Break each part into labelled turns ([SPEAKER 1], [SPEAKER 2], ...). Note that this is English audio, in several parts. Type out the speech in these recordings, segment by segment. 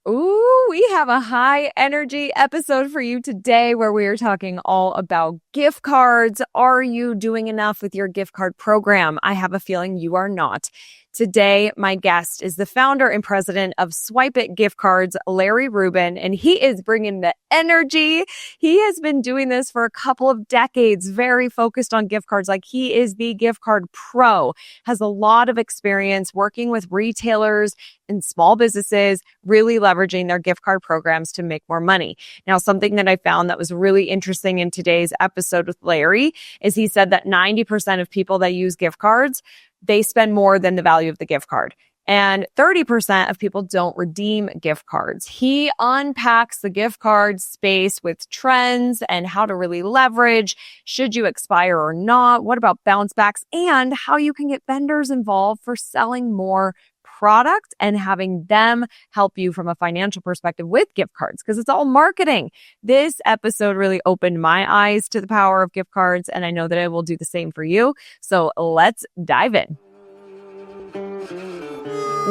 [SPEAKER 1] Ooh, we have a high energy episode for you today where we are talking all about gift cards. Are you doing enough with your gift card program? I have a feeling you are not. Today, my guest is the founder and president of Swipe It Gift Cards, Larry Rubin, and he is bringing the energy. He has been doing this for a couple of decades, very focused on gift cards. Like he is the gift card pro, has a lot of experience working with retailers and small businesses, really leveraging their gift card programs to make more money. Now, something that I found that was really interesting in today's episode with Larry is he said that 90% of people that use gift cards, they spend more than the value of the gift card. And 30% of people don't redeem gift cards. He unpacks the gift card space with trends and how to really leverage. Should you expire or not? What about bounce backs? And how you can get vendors involved for selling more product and having them help you from a financial perspective with gift cards, because it's all marketing. This episode really opened my eyes to the power of gift cards, and I know that it will do the same for you. So let's dive in.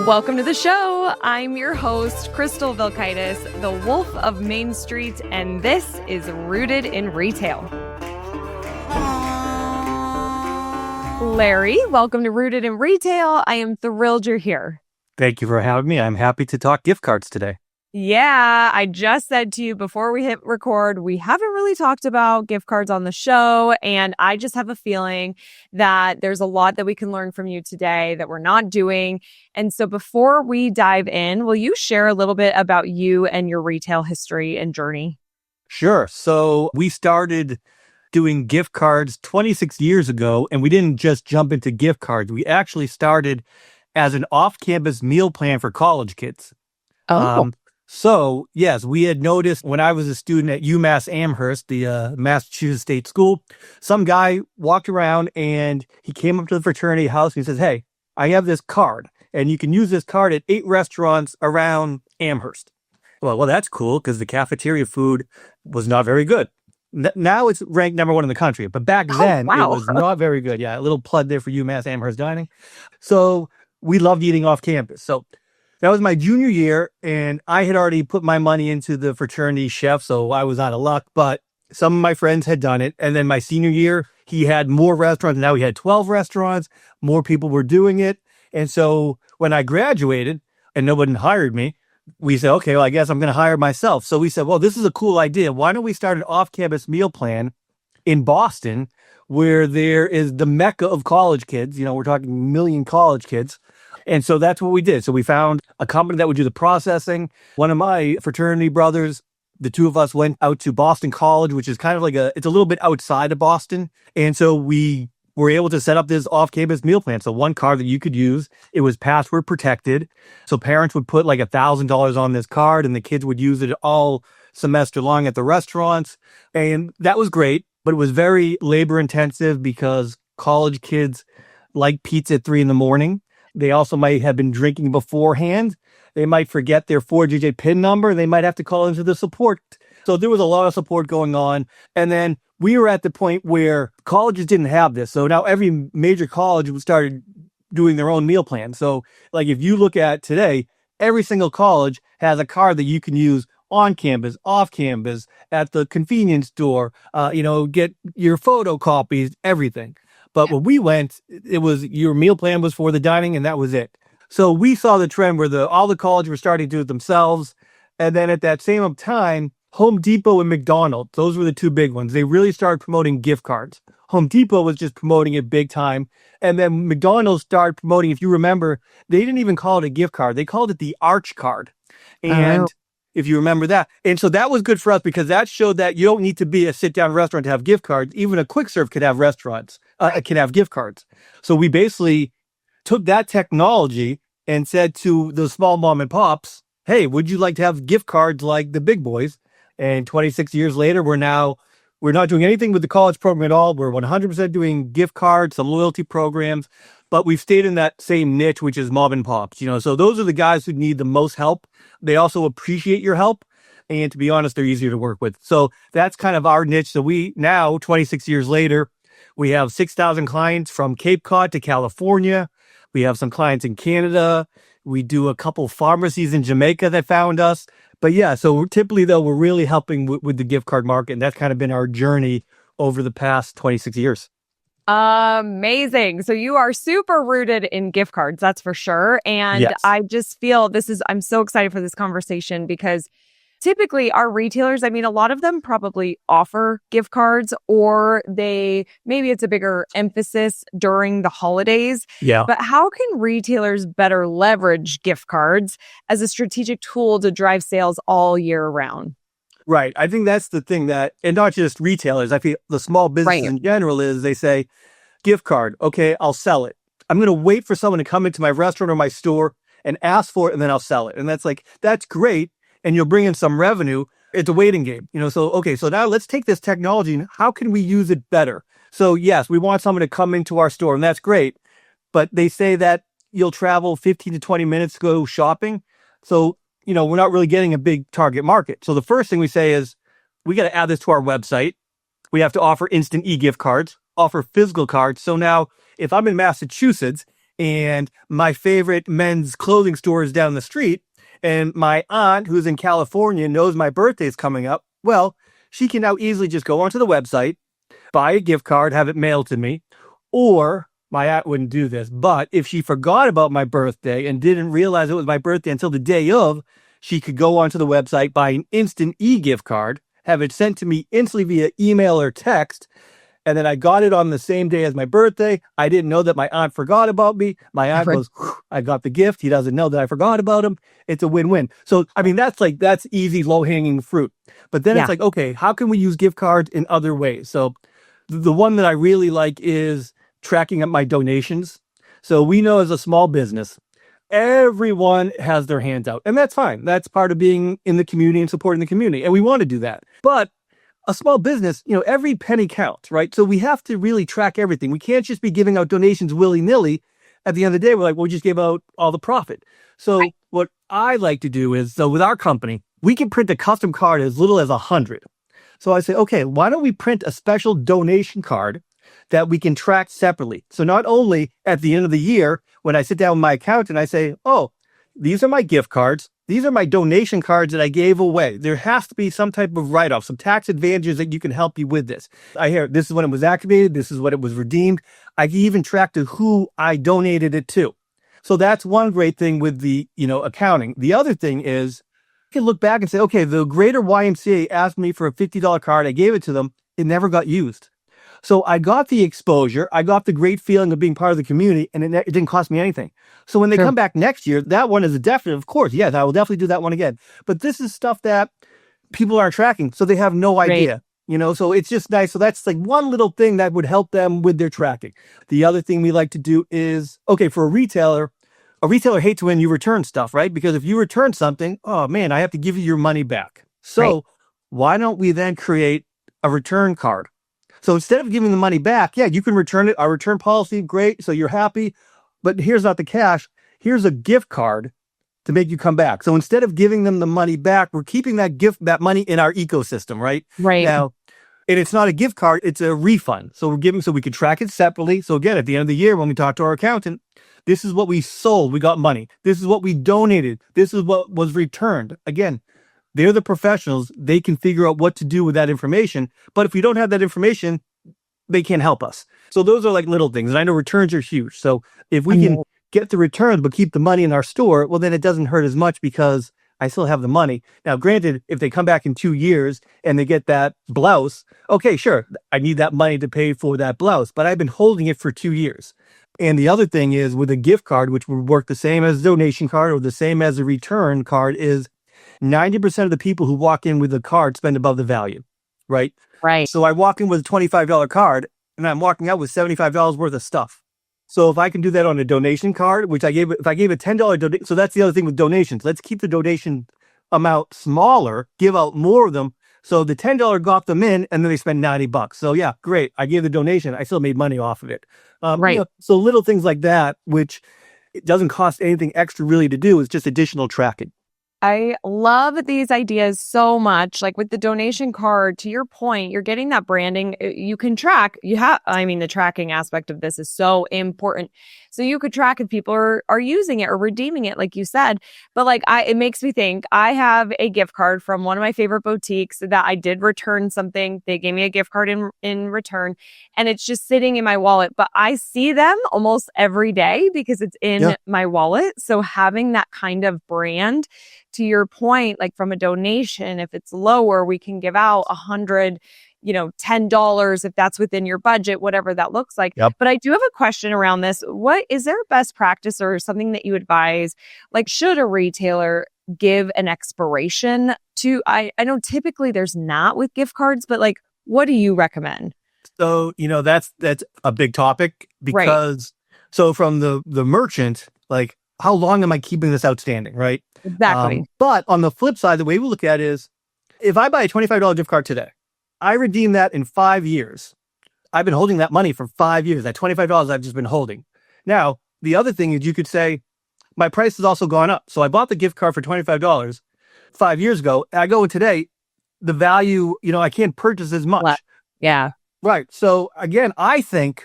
[SPEAKER 1] Welcome to the show. I'm your host, Crystal Vilkaitis, the Wolf of Main Street, and this is Rooted in Retail. Larry, welcome to Rooted in Retail. I am thrilled you're here.
[SPEAKER 2] Thank you for having me. I'm happy to talk gift cards today.
[SPEAKER 1] Yeah, I just said to you before we hit record, we haven't really talked about gift cards on the show. And I just have a feeling that there's a lot that we can learn from you today that we're not doing. And so before we dive in, will you share a little bit about you and your retail history and journey?
[SPEAKER 2] Sure. So we started doing gift cards 26 years ago, and we didn't just jump into gift cards. We actually started as an off-campus meal plan for college kids. So, yes, we had noticed when I was a student at UMass Amherst, the Massachusetts State School, some guy walked around and he came up to the fraternity house and he says, "Hey, I have this card, and you can use this card at 8 restaurants around Amherst." Well, that's cool because the cafeteria food was not very good. Now it's ranked number 1 in the country, but back then it was not very good. Yeah, a little plug there for UMass Amherst Dining. So we loved eating off campus. So that was my junior year, and I had already put my money into the fraternity chef, so I was out of luck, but some of my friends had done it. And then my senior year, he had more restaurants. Now he had 12 restaurants. More people were doing it. And so when I graduated and nobody hired me, we said, okay, well, I guess I'm going to hire myself. So we said, well, this is a cool idea. Why don't we start an off-campus meal plan in Boston, where there is the mecca of college kids? You know, we're talking 1 million college kids. And so that's what we did. So we found a company that would do the processing. One of my fraternity brothers, the two of us went out to Boston College, which is kind of like it's a little bit outside of Boston. And so we were able to set up this off-campus meal plan. So one card that you could use, it was password protected. So parents would put like $1,000 on this card and the kids would use it all semester long at the restaurants. And that was great, but it was very labor intensive because college kids like pizza at 3 a.m. They also might have been drinking beforehand. They might forget their 4-digit PIN number. They might have to call into the support. So there was a lot of support going on. And then we were at the point where colleges didn't have this. So now every major college started doing their own meal plan. So like if you look at today, every single college has a card that you can use on campus, off campus, at the convenience store, get your photocopies, everything. But when we went, it was your meal plan was for the dining and that was it. So we saw the trend where all the colleges were starting to do it themselves. And then at that same time, Home Depot and McDonald's, those were the two big ones. They really started promoting gift cards. Home Depot was just promoting it big time. And then McDonald's started promoting, if you remember, they didn't even call it a gift card. They called it the Arch card. And if you remember that. And so that was good for us because that showed that you don't need to be a sit-down restaurant to have gift cards. Even a quick serve could have can have gift cards. So we basically took that technology and said to the small mom and pops, hey, would you like to have gift cards like the big boys? And 26 years later, we're not doing anything with the college program at all. We're 100% doing gift cards, some loyalty programs, but we've stayed in that same niche, which is mom and pops. So those are the guys who need the most help. They also appreciate your help. And to be honest, they're easier to work with. So that's kind of our niche. So we now, 26 years later, we have 6,000 clients from Cape Cod to California. We have some clients in Canada. We do a couple pharmacies in Jamaica that found us. But yeah, so typically though, we're really helping with the gift card market. And that's kind of been our journey over the past 26 years.
[SPEAKER 1] Amazing. So you are super rooted in gift cards, that's for sure. And
[SPEAKER 2] Yes.
[SPEAKER 1] I just feel I'm so excited for this conversation because typically our retailers, I mean, a lot of them probably offer gift cards or maybe it's a bigger emphasis during the holidays.
[SPEAKER 2] Yeah.
[SPEAKER 1] But how can retailers better leverage gift cards as a strategic tool to drive sales all year round?
[SPEAKER 2] Right. I think that's the thing and not just retailers, I feel the small businesses
[SPEAKER 1] Right.
[SPEAKER 2] in general is they say, gift card, okay, I'll sell it. I'm going to wait for someone to come into my restaurant or my store and ask for it, and then I'll sell it. And that's great. And you'll bring in some revenue. It's a waiting game, so, okay, so now let's take this technology and how can we use it better? So yes, we want someone to come into our store and that's great. But they say that you'll travel 15 to 20 minutes to go shopping. So we're not really getting a big target market. So the first thing we say is we got to add this to our website. We have to offer instant e-gift cards, offer physical cards. So now if I'm in Massachusetts and my favorite men's clothing store is down the street and my aunt who's in California knows my birthday is coming up, well, she can now easily just go onto the website, buy a gift card, have it mailed to me, or my aunt wouldn't do this, but if she forgot about my birthday and didn't realize it was my birthday until the day of, she could go onto the website, buy an instant e-gift card, have it sent to me instantly via email or text, and then I got it on the same day as my birthday. I didn't know that my aunt forgot about me. My aunt goes, I got the gift. He doesn't know that I forgot about him. It's a win-win. So, I mean, that's easy, low-hanging fruit. But then it's like, okay, how can we use gift cards in other ways? So the one that I really like is tracking up my donations. So we know as a small business, everyone has their hands out, and that's fine. That's part of being in the community and supporting the community. And we want to do that. But a small business, every penny counts, right? So we have to really track everything. We can't just be giving out donations willy-nilly. At the end of the day, we're like, well, we just gave out all the profit. So what I like to do is, so with our company, we can print a custom card as little as 100. So I say, okay, why don't we print a special donation card that we can track separately? So not only at the end of the year, when I sit down with my accountant, I say, oh, these are my gift cards. These are my donation cards that I gave away. There has to be some type of write-off, some tax advantages that you can help you with this. I hear this is when it was activated. This is what it was redeemed. I can even track to who I donated it to. So that's one great thing with the, accounting. The other thing is you can look back and say, okay, the Greater YMCA asked me for a $50 card. I gave it to them. It never got used. So I got the exposure. I got the great feeling of being part of the community, and it didn't cost me anything. So when they come back next year, that one is a definite, of course. Yes, I will definitely do that one again. But this is stuff that people aren't tracking, so they have no idea. So it's just nice. So that's like one little thing that would help them with their tracking. The other thing we like to do is, okay, for a retailer hates when you return stuff, right? Because if you return something, oh man, I have to give you your money back. So why don't we then create a return card? So instead of giving the money back, yeah, you can return it. Our return policy, great. So you're happy. But here's not the cash. Here's a gift card to make you come back. So instead of giving them the money back, we're keeping that money in our ecosystem, right?
[SPEAKER 1] Right.
[SPEAKER 2] Now, and it's not a gift card, it's a refund. So so we could track it separately. So again, at the end of the year, when we talk to our accountant, this is what we sold. We got money. This is what we donated. This is what was returned. Again, they're the professionals. They can figure out what to do with that information. But if we don't have that information, they can't help us. So those are like little things. And I know returns are huge. So if we can get the returns, but keep the money in our store, well, then it doesn't hurt as much because I still have the money. Now, granted, if they come back in 2 years and they get that blouse, okay, sure, I need that money to pay for that blouse, but I've been holding it for 2 years. And the other thing is with a gift card, which would work the same as a donation card or the same as a return card, is 90% of the people who walk in with a card spend above the value, right?
[SPEAKER 1] Right.
[SPEAKER 2] So I walk in with a $25 card and I'm walking out with $75 worth of stuff. So if I can do that on a donation card, if I gave a $10 donation, so that's the other thing with donations. Let's keep the donation amount smaller, give out more of them. So the $10 got them in and then they spend $90. So yeah, great. I gave the donation. I still made money off of it.
[SPEAKER 1] Right.
[SPEAKER 2] So little things like that, which it doesn't cost anything extra really to do. It's just additional tracking.
[SPEAKER 1] I love these ideas so much. Like with the donation card, to your point, you're getting that branding. You can track. The tracking aspect of this is so important. So you could track if people are using it or redeeming it, like you said. But like it makes me think I have a gift card from one of my favorite boutiques that I did return something. They gave me a gift card in return, and it's just sitting in my wallet. But I see them almost every day because it's in my wallet. So having that kind of brand, to your point, like from a donation, if it's lower, we can give out $100, $10 if that's within your budget, whatever that looks like.
[SPEAKER 2] Yep.
[SPEAKER 1] But I do have a question around this. What is there a best practice or something that you advise? Like, should a retailer give an expiration to? I know typically there's not with gift cards, but like, what do you recommend?
[SPEAKER 2] So, that's a big topic because so from the merchant, like, how long am I keeping this outstanding, right?
[SPEAKER 1] Exactly.
[SPEAKER 2] But on the flip side, the way we look at it is, if I buy a $25 gift card today, I redeem that in 5 years. I've been holding that money for 5 years. That $25 I've just been holding. Now, the other thing is you could say, my price has also gone up. So I bought the gift card for $25 5 years ago. I go in today, the value, I can't purchase as much.
[SPEAKER 1] Yeah.
[SPEAKER 2] Right. So again, I think,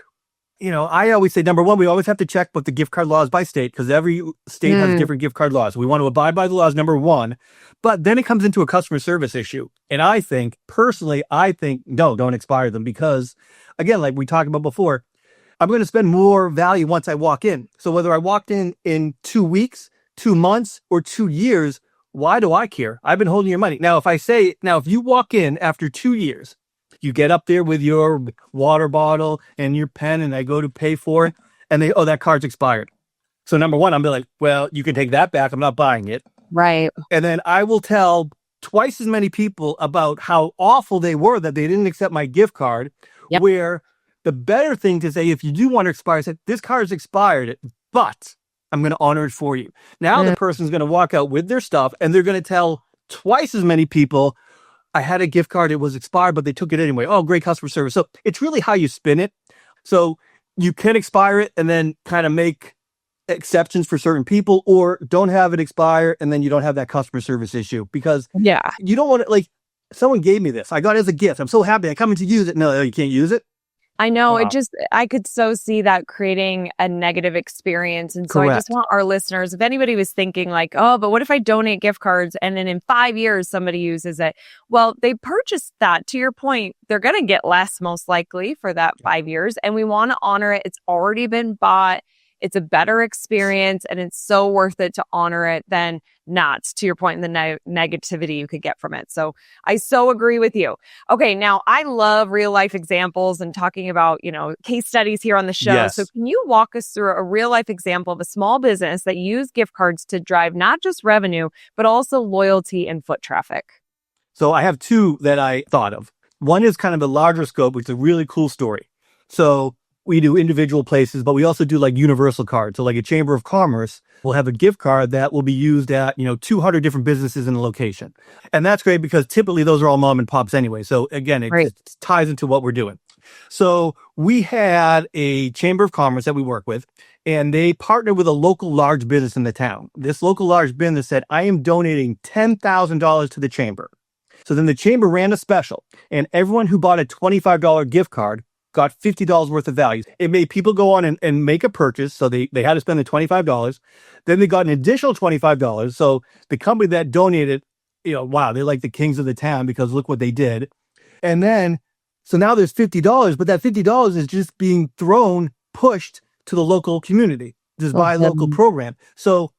[SPEAKER 2] I always say, number one, we always have to check what the gift card laws by state, because every state has different gift card laws. We want to abide by the laws, number one. But then it comes into a customer service issue. And I think, personally, no, don't expire them, because, again, like we talked about before, I'm going to spend more value once I walk in. So whether I walked in 2 weeks, 2 months, or 2 years, why do I care? I've been holding your money. Now, if you walk in after 2 years, you get up there with your water bottle and your pen, and I go to pay for it, and that card's expired. So number one, I'm like, well, you can take that back. I'm not buying it.
[SPEAKER 1] Right.
[SPEAKER 2] And then I will tell twice as many people about how awful they were that they didn't accept my gift card. Yep. Where the better thing to say, if you do want to expire, say, this card's expired, but I'm going to honor it for you. Now the person's going to walk out with their stuff, and they're going to tell twice as many people, I had a gift card, it was expired, but they took it anyway. Oh, great customer service. So it's really how you spin it. So you can expire it and then kind of make exceptions for certain people, or don't have it expire and then you don't have that customer service issue, because you don't want to, like, someone gave me this, I got it as a gift, I'm so happy, I come in to use it. No, you can't use it.
[SPEAKER 1] I know. I could so see that creating a negative experience. And so Correct. I just want our listeners, if anybody was thinking like, oh, but what if I donate gift cards and then in 5 years somebody uses it? Well, they purchased that. To your point, they're going to get less most likely for that 5 years. And we want to honor it. It's already been bought. It's a better experience, and it's so worth it to honor it than not, to your point, in the negativity you could get from it. So I so agree with you. Okay, now I love real life examples and talking about, case studies here on the show. Yes. So can you walk us through a real life example of a small business that used gift cards to drive not just revenue, but also loyalty and foot traffic?
[SPEAKER 2] So I have two that I thought of. One is kind of a larger scope, which is a really cool story. So we do individual places, but we also do like universal cards. So like a Chamber of Commerce will have a gift card that will be used at, 200 different businesses in the location. And that's great because typically those are all mom and pops anyway. So again, it ties into what we're doing. So we had a Chamber of Commerce that we work with, and they partnered with a local large business in the town. This local large business said, I am donating $10,000 to the Chamber. So then the Chamber ran a special, and everyone who bought a $25 gift card got $50 worth of value. It made people go on and make a purchase. So they had to spend the $25. Then they got an additional $25. So the company that donated, wow, they're like the kings of the town because look what they did. And then, so now there's $50, but that $50 is just being pushed to the local community, just by a local program. So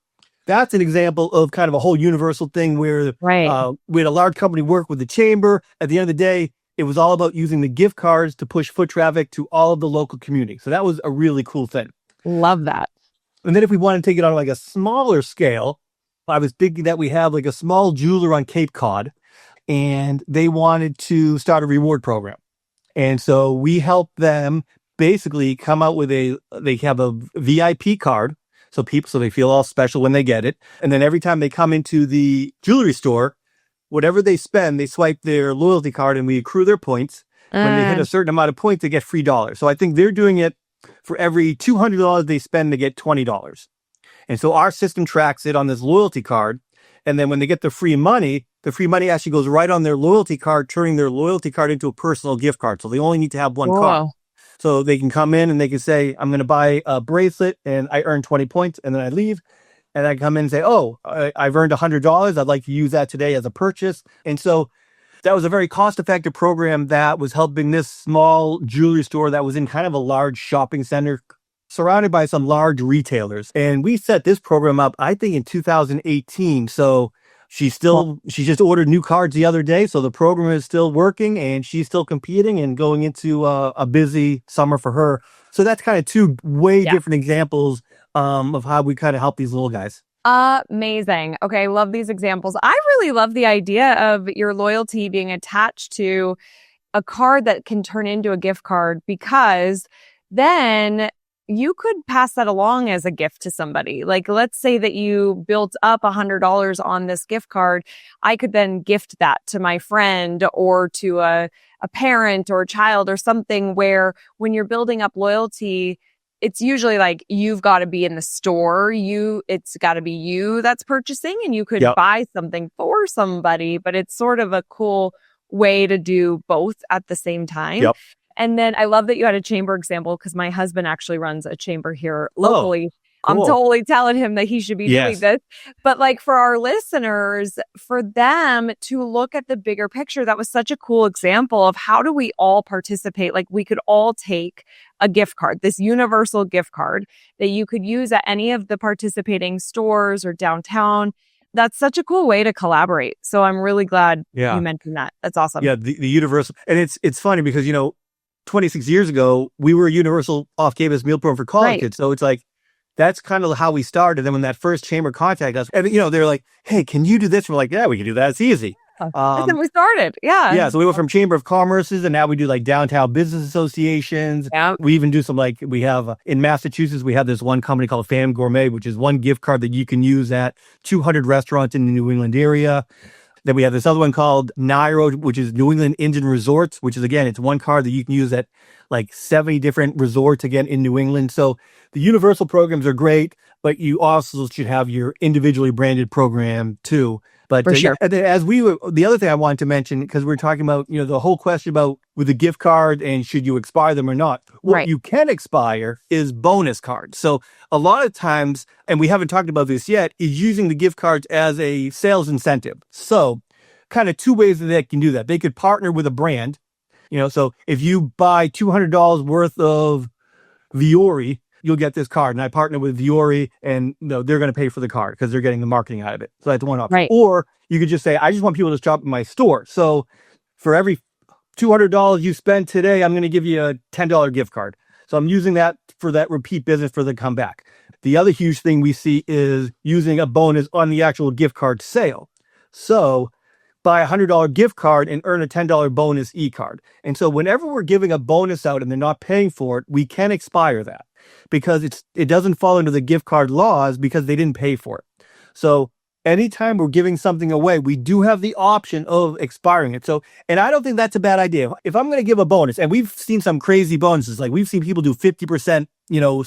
[SPEAKER 2] that's an example of kind of a whole universal thing where we had a large company work with the Chamber. At the end of the day, it was all about using the gift cards to push foot traffic to all of the local community. So that was a really cool thing.
[SPEAKER 1] Love that.
[SPEAKER 2] And then if we want to take it on like a smaller scale, I was thinking that we have like a small jeweler on Cape Cod, and they wanted to start a reward program. And so we helped them basically come out with they have a VIP card. So they feel all special when they get it. And then every time they come into the jewelry store, whatever they spend, they swipe their loyalty card and we accrue their points. When they hit a certain amount of points, they get free dollars. So I think they're doing it for every $200 they spend, they get $20. And so our system tracks it on this loyalty card. And then when they get the free money actually goes right on their loyalty card, turning their loyalty card into a personal gift card. So they only need to have one card. So they can come in and they can say, I'm going to buy a bracelet and I earn 20 points and then I leave. And I come in and say, oh, I've earned $100. I'd like to use that today as a purchase. And so that was a very cost-effective program that was helping this small jewelry store that was in kind of a large shopping center surrounded by some large retailers. And we set this program up, I think, in 2018. So she just ordered new cards the other day. So the program is still working and she's still competing and going into a busy summer for her. So that's kind of two way different examples of how we kind of help these little guys.
[SPEAKER 1] Amazing. Okay, love these examples. I really love the idea of your loyalty being attached to a card that can turn into a gift card, because then you could pass that along as a gift to somebody. Like, let's say that you built up $100 on this gift card. I could then gift that to my friend or to a parent or a child or something, where when you're building up loyalty, it's usually like you've got to be in the store. It's got to be you that's purchasing, and you could buy something for somebody, but it's sort of a cool way to do both at the same time.
[SPEAKER 2] Yep.
[SPEAKER 1] And then I love that you had a chamber example, because my husband actually runs a chamber here locally.
[SPEAKER 2] Cool.
[SPEAKER 1] I'm totally telling him that he should be doing this. But like, for our listeners, for them to look at the bigger picture, that was such a cool example of how do we all participate? Like, we could all take a gift card, this universal gift card that you could use at any of the participating stores or downtown. That's such a cool way to collaborate. So I'm really glad you mentioned that. That's awesome.
[SPEAKER 2] Yeah, the universal. And it's funny because, 26 years ago, we were a universal off-campus meal program for college kids. So it's like, that's kind of how we started. And when that first chamber contacted us, and they're like, hey, can you do this? And we're like, yeah, we can do that. It's easy.
[SPEAKER 1] And then we started. Yeah.
[SPEAKER 2] So we went from Chamber of Commerce's, and now we do like downtown business associations.
[SPEAKER 1] Yeah.
[SPEAKER 2] We even do some, like, we have in Massachusetts, we have this one company called Fam Gourmet, which is one gift card that you can use at 200 restaurants in the New England area. Then we have this other one called Nairo, which is New England Indian Resorts, which is, again, it's one card that you can use at like 70 different resorts, again, in New England. So the universal programs are great, but you also should have your individually branded program too. But
[SPEAKER 1] for sure.
[SPEAKER 2] And then the other thing I wanted to mention, because we're talking about, the whole question about with the gift card and should you expire them or not. What you can expire is bonus cards. So a lot of times, and we haven't talked about this yet, is using the gift cards as a sales incentive. So kind of two ways that they can do that. They could partner with a brand, so if you buy $200 worth of Viore, you'll get this card. And I partner with Viore, and they're going to pay for the card because they're getting the marketing out of it. So that's one option.
[SPEAKER 1] Right.
[SPEAKER 2] Or you could just say, I just want people to shop in my store. So for every $200 you spend today, I'm going to give you a $10 gift card. So I'm using that for that repeat business for the comeback. The other huge thing we see is using a bonus on the actual gift card sale. So buy a $100 gift card and earn a $10 bonus e-card. And so whenever we're giving a bonus out and they're not paying for it, we can expire that because it doesn't fall into the gift card laws because they didn't pay for it. So anytime we're giving something away, we do have the option of expiring it. So, and I don't think that's a bad idea. If I'm going to give a bonus, and we've seen some crazy bonuses, like we've seen people do 50%,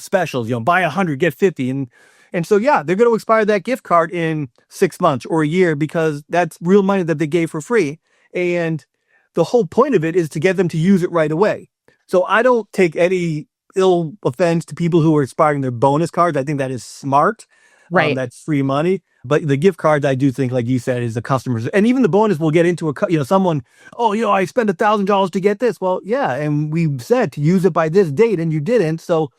[SPEAKER 2] specials, buy 100, get 50. And so, yeah, they're going to expire that gift card in 6 months or a year because that's real money that they gave for free. And the whole point of it is to get them to use it right away. So I don't take any ill offense to people who are expiring their bonus cards. I think that is smart.
[SPEAKER 1] Right.
[SPEAKER 2] That's free money. But the gift cards, I do think, like you said, is the customers. And even the bonus will get into someone, I spent $1,000 to get this. Well, yeah. And we said to use it by this date and you didn't. So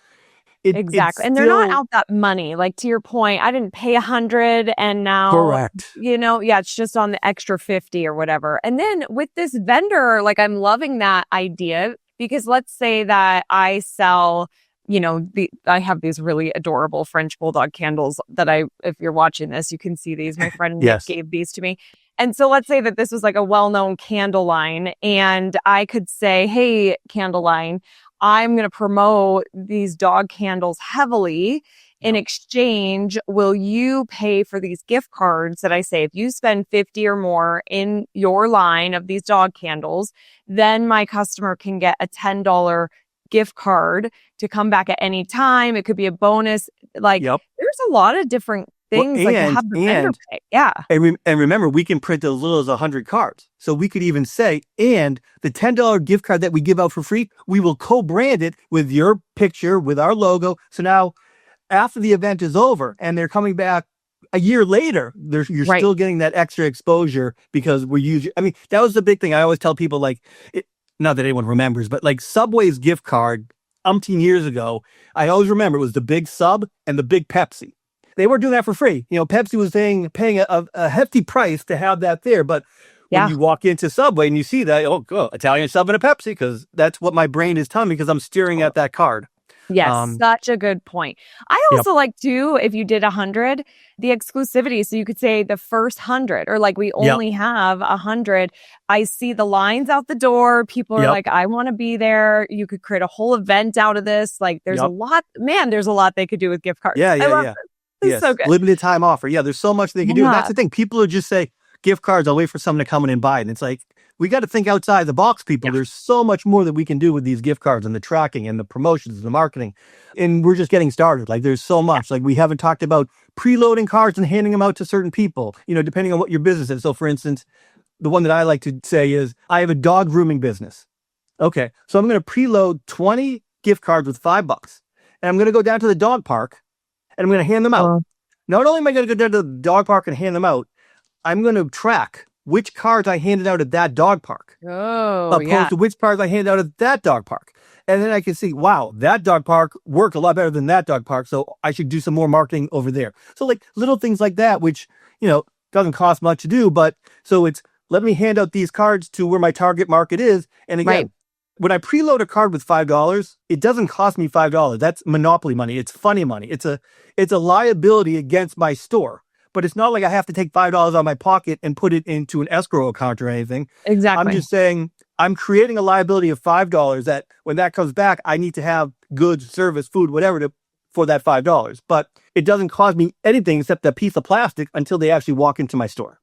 [SPEAKER 1] exactly. And they're not out that money. Like, to your point, I didn't pay 100 and now,
[SPEAKER 2] correct.
[SPEAKER 1] It's just on the extra 50 or whatever. And then with this vendor, like, I'm loving that idea because let's say that I sell, I have these really adorable French bulldog candles that if you're watching this, you can see these. My friend Nick gave these to me. And so let's say that this was like a well-known candle line and I could say, hey, candle line, I'm going to promote these dog candles heavily. In exchange, will you pay for these gift cards that I say, if you spend 50 or more in your line of these dog candles, then my customer can get a $10 gift card to come back at any time. It could be a bonus. Like, there's a lot of different
[SPEAKER 2] Well,
[SPEAKER 1] things, like to have the vendor pay. Yeah.
[SPEAKER 2] and remember, we can print as little as 100 cards. So we could even say, and the $10 gift card that we give out for free, we will co-brand it with your picture, with our logo. So now after the event is over and they're coming back a year later, you're
[SPEAKER 1] Right.
[SPEAKER 2] still getting that extra exposure because I mean, that was the big thing. I always tell people, like, not that anyone remembers, but like Subway's gift card umpteen years ago, I always remember it was the big sub and the big Pepsi. They weren't doing that for free. You know, Pepsi was paying a hefty price to have that there. But when you walk into Subway and you see that, Italian sub and a Pepsi, because that's what my brain is telling me because I'm staring at that card.
[SPEAKER 1] Yes, such a good point. I also like too, if you did 100, the exclusivity. So you could say the first 100, or like we only have 100. I see the lines out the door. People are like, I want to be there. You could create a whole event out of this. Like there's a lot, there's a lot they could do with gift cards. I love this. This is so good.
[SPEAKER 2] Limited time offer. Yeah, there's so much they can do. And that's the thing. People would just say, gift cards, I'll wait for someone to come in and buy it. And it's like, we got to think outside the box, people. There's so much more that we can do with these gift cards and the tracking and the promotions and the marketing. And we're just getting started. Like there's so much. Like we haven't talked about preloading cards and handing them out to certain people, depending on what your business is. So for instance, the one that I like to say is, I have a dog grooming business. Okay. So I'm going to preload 20 gift cards with $5. And I'm going to go down to the dog park and I'm going to hand them out. Not only am I going to go down to the dog park and hand them out, I'm going to track which cards I handed out at that dog park. Opposed to which cards I handed out at that dog park. And then I can see, wow, that dog park worked a lot better than that dog park. So I should do some more marketing over there. So like little things like that, which, doesn't cost much to do. But so it's, let me hand out these cards to where my target market is. And again, when I preload a card with $5, it doesn't cost me $5. That's monopoly money. It's funny money. It's a liability against my store. But it's not like I have to take $5 out of my pocket and put it into an escrow account or anything.
[SPEAKER 1] Exactly.
[SPEAKER 2] I'm just saying I'm creating a liability of $5 that when that comes back, I need to have goods, service, food, whatever for that $5. But it doesn't cost me anything except a piece of plastic until they actually walk into my store.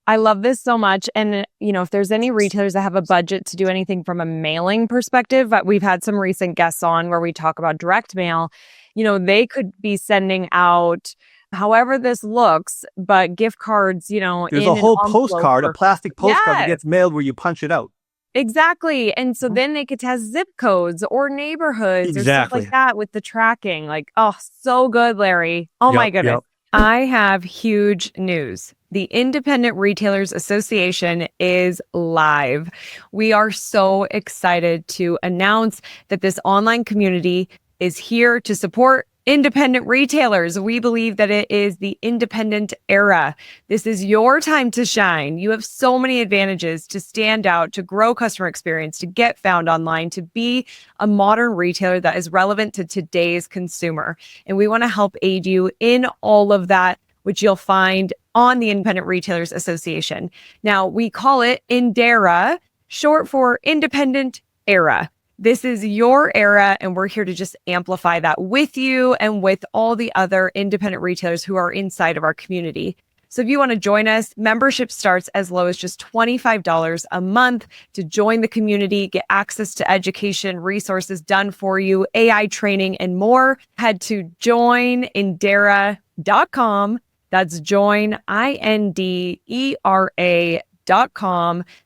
[SPEAKER 1] I love this so much. And, if there's any retailers that have a budget to do anything from a mailing perspective, we've had some recent guests on where we talk about direct mail, they could be sending out however this looks, but gift cards,
[SPEAKER 2] there's a whole postcard, a plastic postcard that gets mailed where you punch it out.
[SPEAKER 1] Exactly. And so then they could test zip codes or neighborhoods or stuff like that with the tracking. Like, oh, so good, Larry. Oh my goodness. I have huge news. The Independent Retailers Association is live. We are so excited to announce that this online community is here to support independent retailers. We believe that it is the independent era. This is your time to shine. You have so many advantages to stand out, to grow customer experience, to get found online, to be a modern retailer that is relevant to today's consumer. And we want to help aid you in all of that, which you'll find on the Independent Retailers Association. Now, we call it INDERA, short for Independent Era. This is your era, and we're here to just amplify that with you and with all the other independent retailers who are inside of our community. So if you want to join us, membership starts as low as just $25 a month to join the community, get access to education, resources done for you, AI training, and more. Head to joinindera.com. That's join, INDERA.com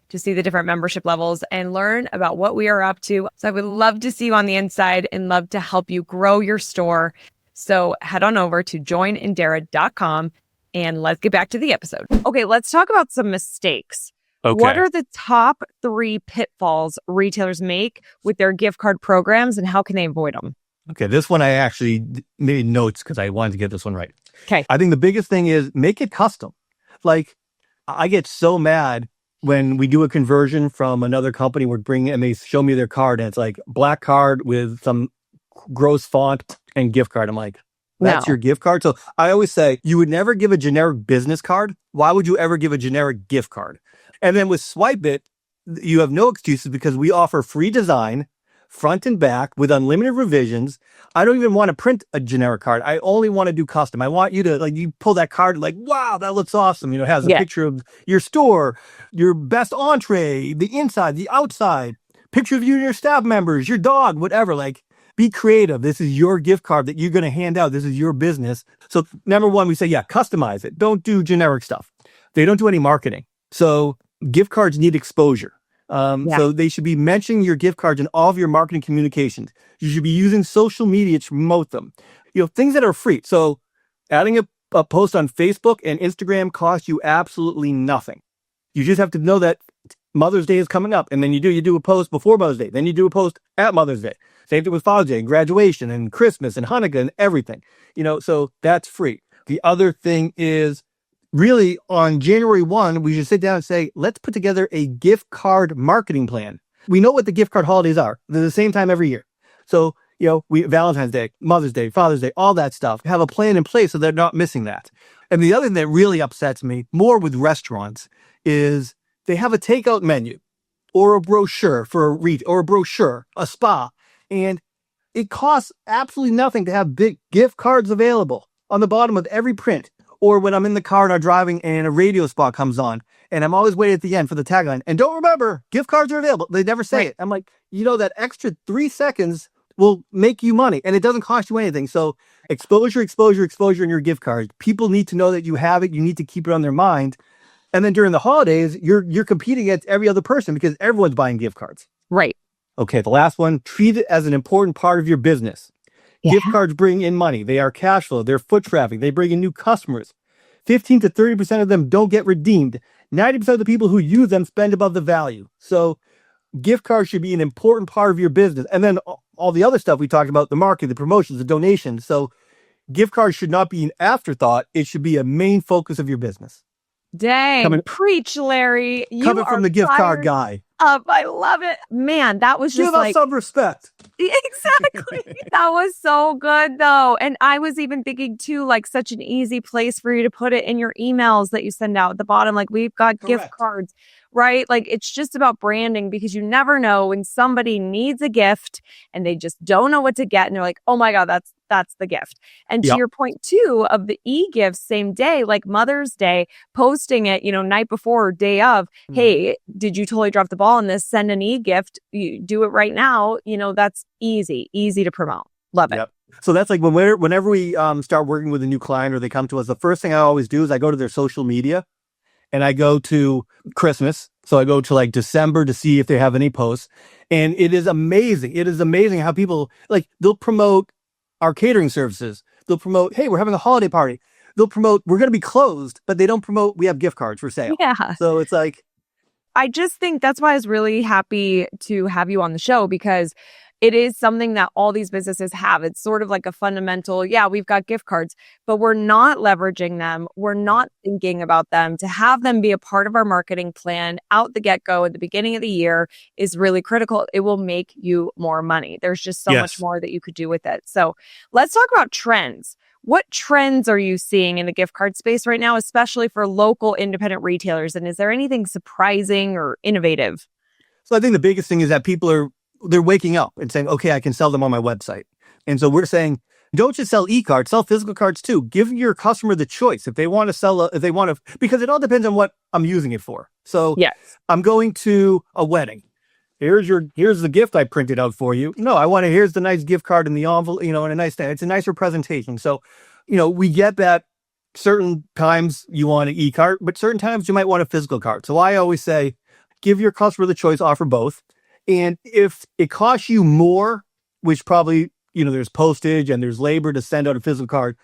[SPEAKER 1] to see the different membership levels and learn about what we are up to. So I would love to see you on the inside and love to help you grow your store. So head on over to joinindera.com and let's get back to the episode. Okay, let's talk about some mistakes. Okay. What are the top 3 pitfalls retailers make with their gift card programs and how can they avoid them?
[SPEAKER 2] Okay, this one I actually made notes because I wanted to get this one right.
[SPEAKER 1] Okay.
[SPEAKER 2] I think the biggest thing is make it custom. Like, I get so mad when we do a conversion from another company, and they show me their card and it's like black card with some gross font and gift card. I'm like, that's your gift card? So I always say you would never give a generic business card. Why would you ever give a generic gift card? And then with Swipe It, you have no excuses because we offer free design, front and back with unlimited revisions. I don't even want to print a generic card. I only want to do custom. I want you to you pull that card wow, that looks awesome. It has a picture of your store, your best entree, the inside, the outside, picture of you and your staff members, your dog, whatever. Be creative. This is your gift card that you're going to hand out. This is your business. So number one, we say, customize it. Don't do generic stuff. They don't do any marketing. So gift cards need exposure. So they should be mentioning your gift cards in all of your marketing communications. You should be using social media to promote them. Things that are free. So adding a post on Facebook and Instagram costs you absolutely nothing. You just have to know that Mother's Day is coming up, and then you do a post before Mother's Day. Then you do a post at Mother's Day. Same thing with Father's Day and graduation and Christmas and Hanukkah and everything. So that's free. The other thing is, really, on January 1, we should sit down and say, let's put together a gift card marketing plan. We know what the gift card holidays are. They're the same time every year. So, Valentine's Day, Mother's Day, Father's Day, all that stuff, have a plan in place so they're not missing that. And the other thing that really upsets me more with restaurants is they have a takeout menu or a brochure or a brochure, a spa, and it costs absolutely nothing to have big gift cards available on the bottom of every print. Or when I'm in the car and I'm driving and a radio spot comes on and I'm always waiting at the end for the tagline. And don't remember, gift cards are available. They never say it. I'm like, that extra 3 seconds will make you money and it doesn't cost you anything. So exposure in your gift cards. People need to know that you have it. You need to keep it on their mind. And then during the holidays, you're competing against every other person because everyone's buying gift cards.
[SPEAKER 1] Right.
[SPEAKER 2] Okay, the last one, treat it as an important part of your business. Gift cards bring in money. They are cash flow. They're foot traffic. They bring in new customers. 15 to 30% of them don't get redeemed. 90% of the people who use them spend above the value. So gift cards should be an important part of your business. And then all the other stuff we talked about, the marketing, the promotions, the donations. So gift cards should not be an afterthought. It should be a main focus of your business.
[SPEAKER 1] Dang. Preach, Larry.
[SPEAKER 2] Coming from the gift card guy.
[SPEAKER 1] I love it. Man, that was just
[SPEAKER 2] Give us some respect.
[SPEAKER 1] Exactly. That was so good, though. And I was even thinking, too, such an easy place for you to put it in your emails that you send out at the bottom. We've got gift cards, right? It's just about branding because you never know when somebody needs a gift and they just don't know what to get. And they're like, oh, my God, that's the gift. And to your point, too, of the e-gifts, same day, like Mother's Day, posting it, night before or day of, hey, did you totally drop the ball on this? Send an e-gift. You do it right now. That's easy to promote. Love it. Yep.
[SPEAKER 2] So that's whenever we start working with a new client or they come to us, the first thing I always do is I go to their social media and I go to Christmas. So I go to December to see if they have any posts. And it is amazing. It is amazing how people they'll promote our catering services. They'll promote, hey, we're having a holiday party. They'll promote, we're going to be closed, but they don't promote, we have gift cards for sale.
[SPEAKER 1] Yeah.
[SPEAKER 2] So it's
[SPEAKER 1] I just think that's why I was really happy to have you on the show because it is something that all these businesses have. It's sort of like a fundamental, we've got gift cards, but we're not leveraging them. We're not thinking about them. To have them be a part of our marketing plan out the get-go at the beginning of the year is really critical. It will make you more money. There's just so much more that you could do with it. So let's talk about trends. What trends are you seeing in the gift card space right now, especially for local independent retailers? And is there anything surprising or innovative?
[SPEAKER 2] So I think the biggest thing is that they're waking up and saying, okay, I can sell them on my website. And so we're saying, don't just sell e-cards, sell physical cards too. Give your customer the choice. If they want to because it all depends on what I'm using it for. So I'm going to a wedding. Here's the gift I printed out for you. No, here's the nice gift card in the envelope, in a nice thing. It's a nicer presentation. So, we get that certain times you want an e-card, but certain times you might want a physical card. So I always say, give your customer the choice, offer both. And if it costs you more, which probably, there's postage and there's labor to send out a physical card,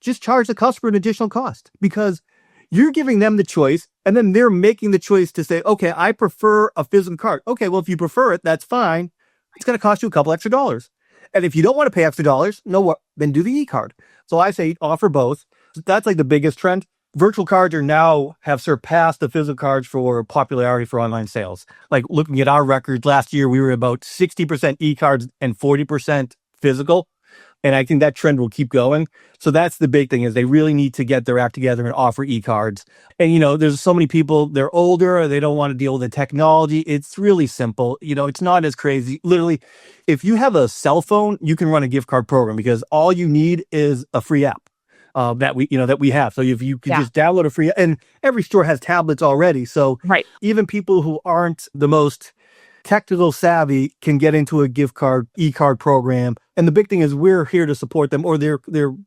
[SPEAKER 2] just charge the customer an additional cost because you're giving them the choice and then they're making the choice to say, okay, I prefer a physical card. Okay, well, if you prefer it, that's fine. It's going to cost you a couple extra dollars. And if you don't want to pay extra dollars, then do the e-card. So I say offer both. That's the biggest trend. Virtual cards have surpassed the physical cards for popularity for online sales. Looking at our records last year, we were about 60% e-cards and 40% physical. And I think that trend will keep going. So that's the big thing is they really need to get their act together and offer e-cards. And, there's so many people, they're older, they don't want to deal with the technology. It's really simple. It's not as crazy. Literally, if you have a cell phone, you can run a gift card program because all you need is a free app. That we have. So if you can just download a free, and every store has tablets already. So even people who aren't the most technical savvy can get into a gift card, e-card program And the big thing is we're here to support them, or their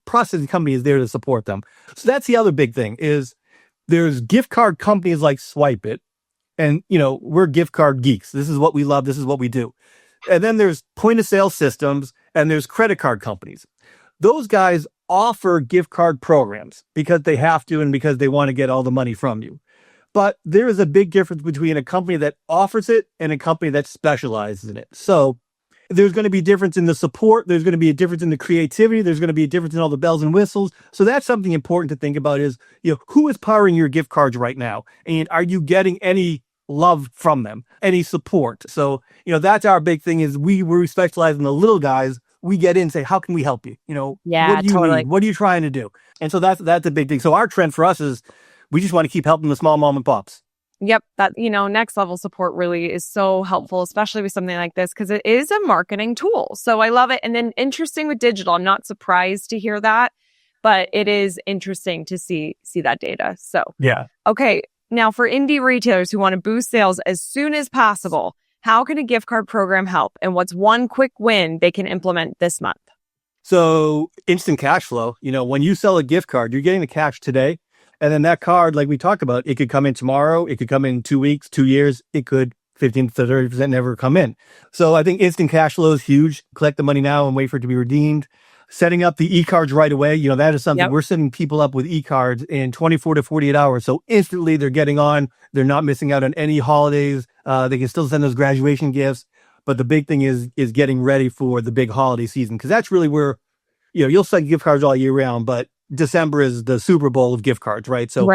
[SPEAKER 2] processing company is there to support them. So that's the other big thing is there's gift card companies like Swipe It. And, we're gift card geeks. This is what we love. This is what we do. And then there's point of sale systems and there's credit card companies. Those guys offer gift card programs because they have to and because they want to get all the money from you. But there is a big difference between a company that offers it and a company that specializes in it. So there's going to be a difference in the support. There's going to be a difference in the creativity. There's going to be a difference in all the bells and whistles. So that's something important to think about is, who is powering your gift cards right now? And are you getting any love from them, any support? So, that's our big thing is we specialize in the little guys. We get in and say, how can we help you?
[SPEAKER 1] Yeah,
[SPEAKER 2] what do you
[SPEAKER 1] totally
[SPEAKER 2] need? What are you trying to do? And so that's a big thing. So our trend for us is we just want to keep helping the small mom and pops.
[SPEAKER 1] Yep. That, next level support really is so helpful, especially with something like this, because it is a marketing tool. So I love it. And then interesting with digital, I'm not surprised to hear that, but it is interesting to see that data. So,
[SPEAKER 2] yeah.
[SPEAKER 1] Okay. Now for indie retailers who want to boost sales as soon as possible, how can a gift card program help? And what's one quick win they can implement this month?
[SPEAKER 2] So instant cash flow, when you sell a gift card, you're getting the cash today. And then that card, like we talked about, it could come in tomorrow. It could come in 2 weeks, 2 years. It could 15 to 30% never come in. So I think instant cash flow is huge. Collect the money now and wait for it to be redeemed. Setting up the e-cards right away. That is something we're setting people up with e-cards in 24 to 48 hours. So instantly they're getting on. They're not missing out on any holidays. They can still send those graduation gifts. But the big thing is getting ready for the big holiday season. Because that's really where, you'll send gift cards all year round, but December is the Super Bowl of gift cards, right? So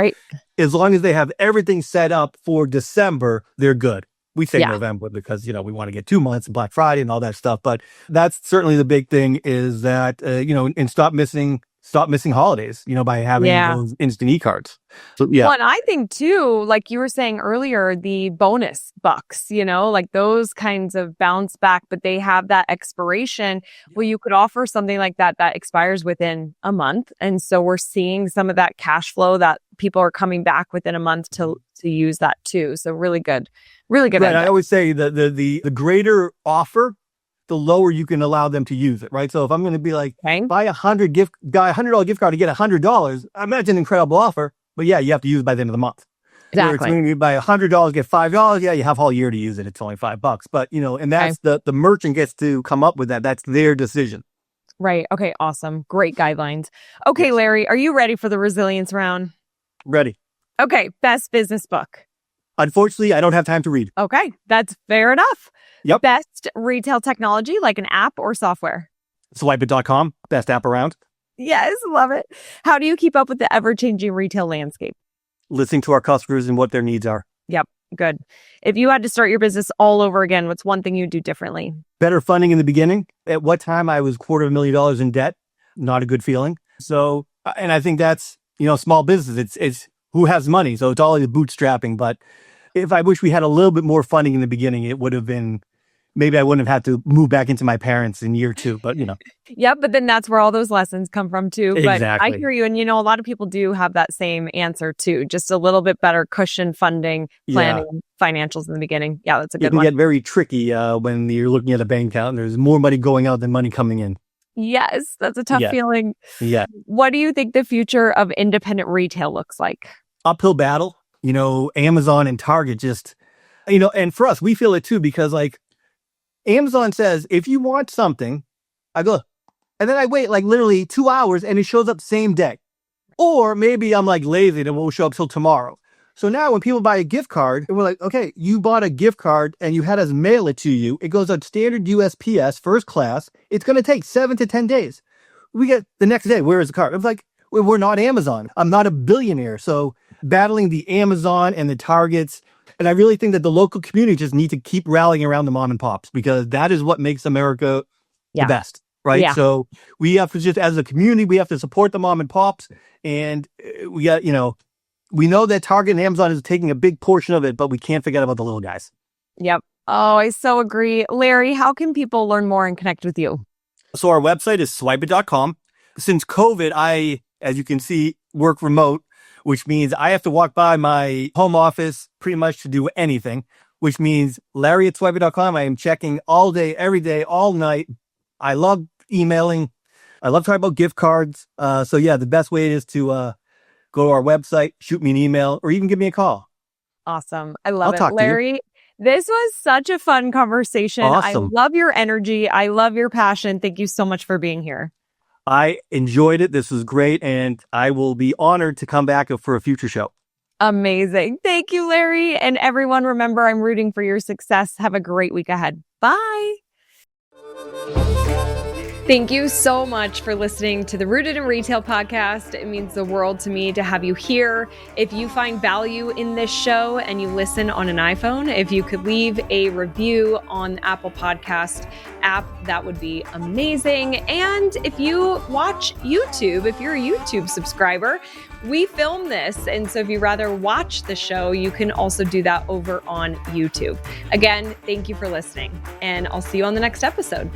[SPEAKER 2] as long as they have everything set up for December, they're good. We say November because, we want to get 2 months and Black Friday and all that stuff. But that's certainly the big thing is that, and stop missing holidays, by having those instant e-cards. So, yeah.
[SPEAKER 1] Well, and I think too, like you were saying earlier, the bonus bucks, like those kinds of bounce back, but they have that expiration. Well, you could offer something like that expires within a month. And so we're seeing some of that cash flow that people are coming back within a month to use that too. So really good. Really good.
[SPEAKER 2] Right. I always say the greater offer, the lower you can allow them to use it, right? So if I'm going to be like, buy $100 gift card to get $100, I imagine an incredible offer, but you have to use it by the end of the month.
[SPEAKER 1] Exactly.
[SPEAKER 2] It's going to be buy $100, get $5. Yeah, you have a whole year to use it. It's only $5, but and that's the merchant gets to come up with that. That's their decision.
[SPEAKER 1] Right. Okay. Awesome. Great guidelines. Okay, Larry, are you ready for the resilience round?
[SPEAKER 2] Ready.
[SPEAKER 1] Okay. Best business book.
[SPEAKER 2] Unfortunately, I don't have time to read.
[SPEAKER 1] Okay. That's fair enough.
[SPEAKER 2] Yep.
[SPEAKER 1] Best retail technology, like an app or software?
[SPEAKER 2] Swipeit.com, best app around.
[SPEAKER 1] Yes, love it. How do you keep up with the ever-changing retail landscape?
[SPEAKER 2] Listening to our customers and what their needs are.
[SPEAKER 1] Yep, good. If you had to start your business all over again, what's one thing you'd do differently?
[SPEAKER 2] Better funding in the beginning. At what time I was $250,000 in debt. Not a good feeling. So, and I think that's, small business. It's who has money. So it's all bootstrapping. But if I wish we had a little bit more funding in the beginning, it would have been, maybe I wouldn't have had to move back into my parents in year 2, but
[SPEAKER 1] Yep, but then that's where all those lessons come from too. But
[SPEAKER 2] exactly.
[SPEAKER 1] I hear you. And a lot of people do have that same answer too. Just a little bit better cushion funding, planning, financials in the beginning. Yeah, that's a good one.
[SPEAKER 2] It can get very tricky when you're looking at a bank account and there's more money going out than money coming in.
[SPEAKER 1] Yes, that's a tough feeling.
[SPEAKER 2] Yeah.
[SPEAKER 1] What do you think the future of independent retail looks like?
[SPEAKER 2] Uphill battle. Amazon and Target just, and for us, we feel it too, because like Amazon says, if you want something, I go, and then I wait like literally 2 hours and it shows up same day. Or maybe I'm like lazy and it won't show up till tomorrow. So now when people buy a gift card, we're like, okay, you bought a gift card and you had us mail it to you. It goes on standard USPS, first class. It's going to take 7 to 10 days. We get the next day, where is the card? I'm like, we're not Amazon. I'm not a billionaire. So battling the Amazon and the Targets. And I really think that the local community just need to keep rallying around the mom and pops, because that is what makes America the best, right? Yeah. So we have to just, as a community, we have to support the mom and pops. And we got, we know that Target and Amazon is taking a big portion of it, but we can't forget about the little guys.
[SPEAKER 1] Yep. Oh, I so agree. Larry, how can people learn more and connect with you?
[SPEAKER 2] So our website is swipeit.com. Since COVID, I, as you can see, work remote, which means I have to walk by my home office pretty much to do anything, which means Larry at swipeit.com. I am checking all day, every day, all night. I love emailing. I love talking about gift cards. So yeah, the best way is to go to our website, shoot me an email, or even give me a call.
[SPEAKER 1] Awesome. I love
[SPEAKER 2] I'll
[SPEAKER 1] it.
[SPEAKER 2] talk to you.
[SPEAKER 1] Larry, this was such a fun conversation. I
[SPEAKER 2] Awesome.
[SPEAKER 1] love your energy. I love your passion. Thank you so much for being here.
[SPEAKER 2] I enjoyed it. This was great. And I will be honored to come back for a future show.
[SPEAKER 1] Amazing. Thank you, Larry. And everyone, remember, I'm rooting for your success. Have a great week ahead. Bye. Thank you so much for listening to the Rooted in Retail podcast. It means the world to me to have you here. If you find value in this show and you listen on an iPhone, if you could leave a review on the Apple Podcast app, that would be amazing. And if you watch YouTube, if you're a YouTube subscriber, we film this. And so if you rather watch the show, you can also do that over on YouTube. Again, thank you for listening, and I'll see you on the next episode.